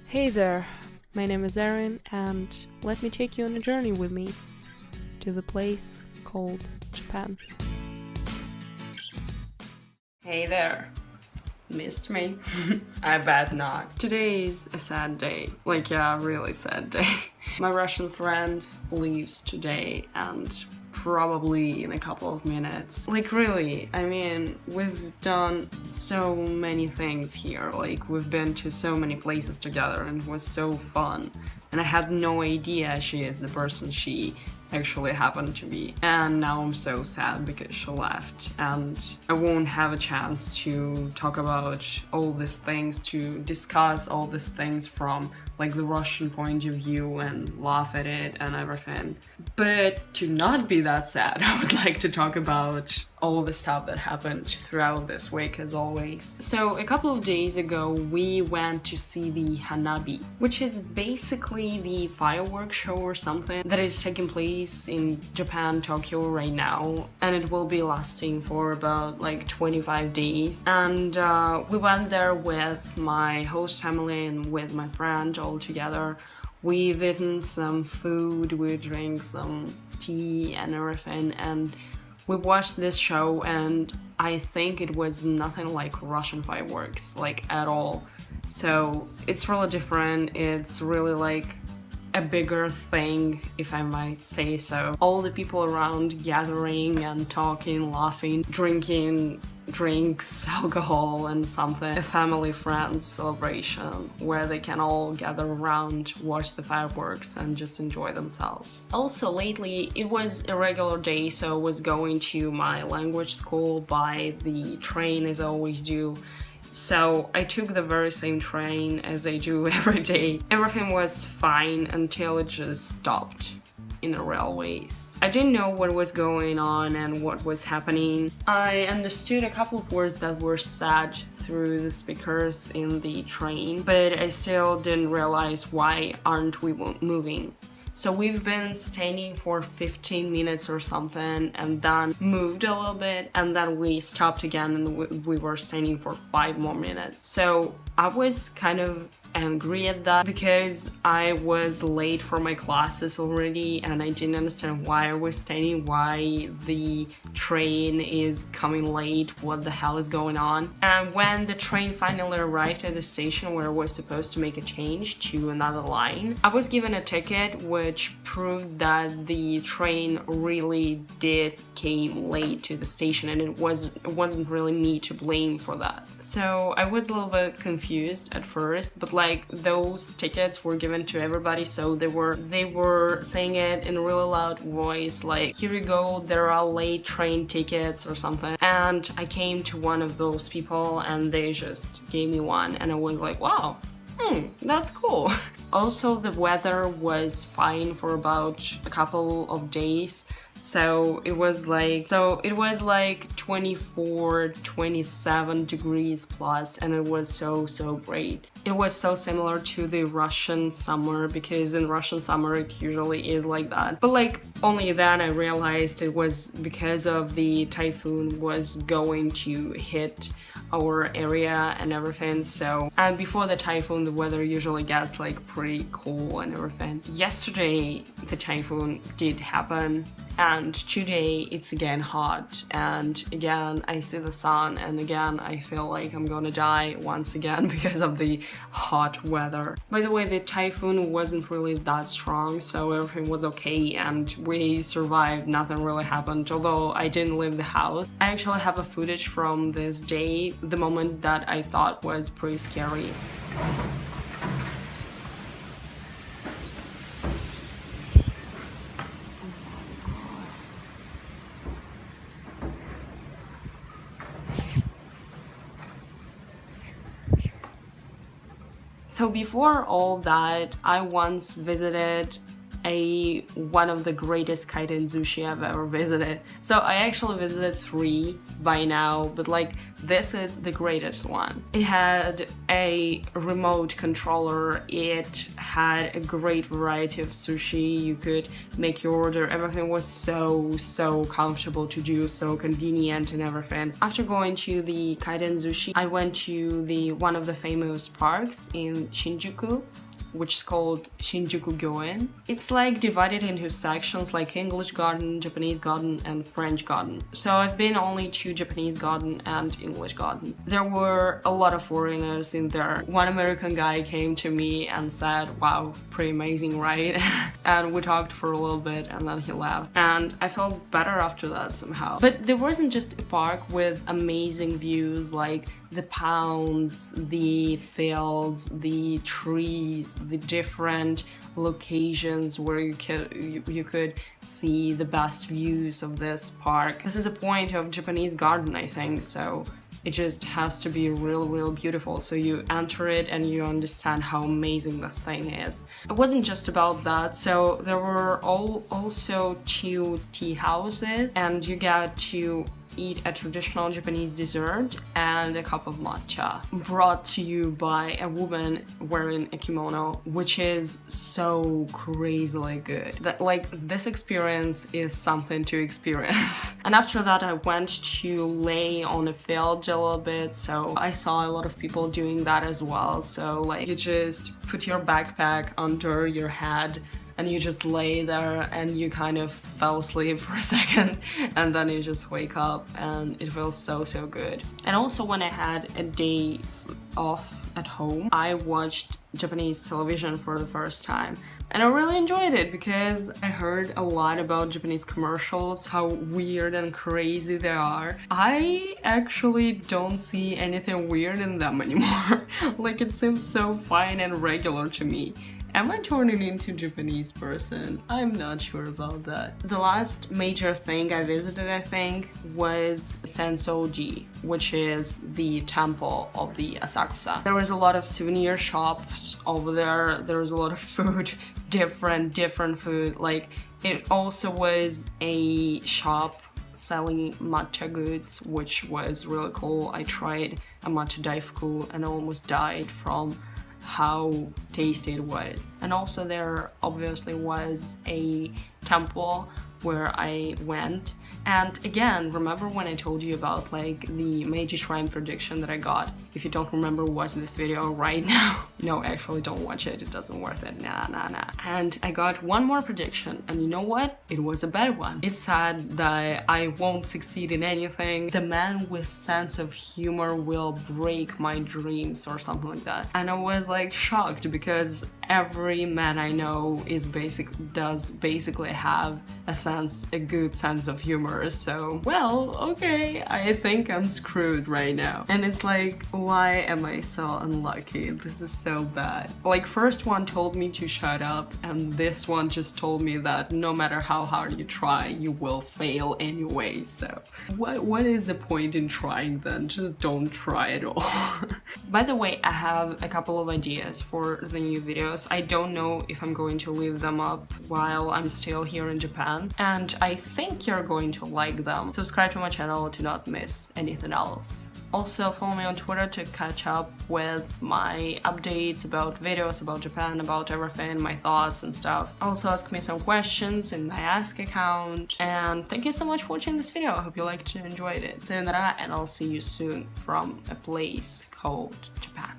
Hey there, my name is Erin, and let me take you on a journey with me to the place called Japan. Hey there. Missed me? I bet not. Today is a sad day. Like, yeah, a really sad day. My Russian friend leaves today and probably in a couple of minutes. Like, really, I mean, we've done so many things here. Like, we've been to so many places together and it was so fun. And I had no idea she is the person she actually happened to be. And now I'm so sad because she left and I won't have a chance to talk about all these things, to discuss all these things from like the Russian point of view and laugh at it and everything. But to not be that sad, I would like to talk about all the stuff that happened throughout this week as always. So a couple of days ago we went to see the Hanabi, which is basically the firework show or something that is taking place in Japan, Tokyo right now, and it will be lasting for about like 25 days. And we went there with my host family and with my friend all together. We've eaten some food, we drank some tea and everything, and we watched this show, and I think it was nothing like Russian fireworks, like at all. So it's really different. It's really like a bigger thing, if I might say so. All the people around gathering and talking, laughing, drinking drinks, alcohol and something. A family friends celebration where they can all gather around, watch the fireworks and just enjoy themselves. Also lately it was a regular day, so I was going to my language school by the train as I always do. So I took the very same train as I do every day. Everything was fine until it just stopped in the railways. I didn't know what was going on and what was happening. I understood a couple of words that were said through the speakers in the train, but I still didn't realize why aren't we moving. So we've been standing for 15 minutes or something and then moved a little bit and then we stopped again and we were standing for 5 more minutes. So I was kind of angry at that because I was late for my classes already and I didn't understand why I was standing, why the train is coming late, what the hell is going on. And when the train finally arrived at the station where I was supposed to make a change to another line, I was given a ticket which proved that the train really did came late to the station and it wasn't really me to blame for that. So I was a little bit confused at first, but like those tickets were given to everybody, so they were saying it in a really loud voice, like, here you go, there are late train tickets or something. And I came to one of those people and they just gave me one and I was like, wow, that's cool. Also, the weather was fine for about a couple of days. So it was like 24, 27 degrees plus, and it was so great. It was so similar to the Russian summer, because in Russian summer it usually is like that. But like only then I realized it was because of the typhoon was going to hit our area and everything. So, and before the typhoon the weather usually gets like pretty cool and everything. Yesterday the typhoon did happen and today it's again hot and again I see the sun and again I feel like I'm gonna die once again because of the hot weather. By the way, the typhoon wasn't really that strong, so everything was okay and we survived, nothing really happened, although I didn't leave the house. I actually have a footage from this day, the moment that I thought was pretty scary. So before all that, I once visited one of the greatest kaiten sushi I've ever visited. So I actually visited 3 by now, but like this is the greatest one. It had a remote controller, it had a great variety of sushi, you could make your order, everything was so comfortable to do, so convenient and everything. After going to the kaiten sushi, I went to one of the famous parks in Shinjuku, which is called Shinjuku Gyoen. It's like divided into sections like English garden, Japanese garden, and French garden. So I've been only to Japanese garden and English garden. There were a lot of foreigners in there. One American guy came to me and said, wow, pretty amazing, right? And we talked for a little bit and then he left. And I felt better after that somehow. But there wasn't just a park with amazing views like the ponds, the fields, the trees, the different locations where you could see the best views of this park. This is a point of Japanese garden, I think, so it just has to be real beautiful, so you enter it and you understand how amazing this thing is. It wasn't just about that, so there were also 2 tea houses and you get to eat a traditional Japanese dessert and a cup of matcha brought to you by a woman wearing a kimono, which is so crazily good. That like this experience is something to experience. And after that I went to lay on a field a little bit, so I saw a lot of people doing that as well. So like you just put your backpack under your head and you just lay there and you kind of fell asleep for a second and then you just wake up and it feels so good. And also when I had a day off at home, I watched Japanese television for the first time. And I really enjoyed it because I heard a lot about Japanese commercials, how weird and crazy they are. I actually don't see anything weird in them anymore. Like it seems so fine and regular to me. Am I turning into a Japanese person? I'm not sure about that. The last major thing I visited, I think, was Sensoji, which is the temple of the Asakusa. There was a lot of souvenir shops over there. There was a lot of food, different food. Like, it also was a shop selling matcha goods, which was really cool. I tried a matcha daifuku and I almost died from how tasty it was. And also there obviously was a temple where I went. And again, remember when I told you about like the Meiji Shrine prediction that I got? If you don't remember, watch this video right now. No, actually don't watch it, it doesn't worth it, nah. And I got one more prediction, and you know what? It was a bad one. It said that I won't succeed in anything. The man with sense of humor will break my dreams or something like that. And I was like shocked because every man I know does basically have a good sense of humor. So, well, okay, I think I'm screwed right now. And it's like, why am I so unlucky? This is so bad. Like, first one told me to shut up, and this one just told me that no matter how hard you try, you will fail anyway. So, what is the point in trying then? Just don't try at all. By the way, I have a couple of ideas for the new videos. I don't know if I'm going to leave them up while I'm still here in Japan, and I think you're going to like them. Subscribe to my channel to not miss anything else. Also follow me on Twitter to catch up with my updates about videos, about Japan, about everything, my thoughts and stuff. Also ask me some questions in my Ask account. And thank you so much for watching this video. I hope you liked and enjoyed it. Sayonara, and I'll see you soon from a place called Japan.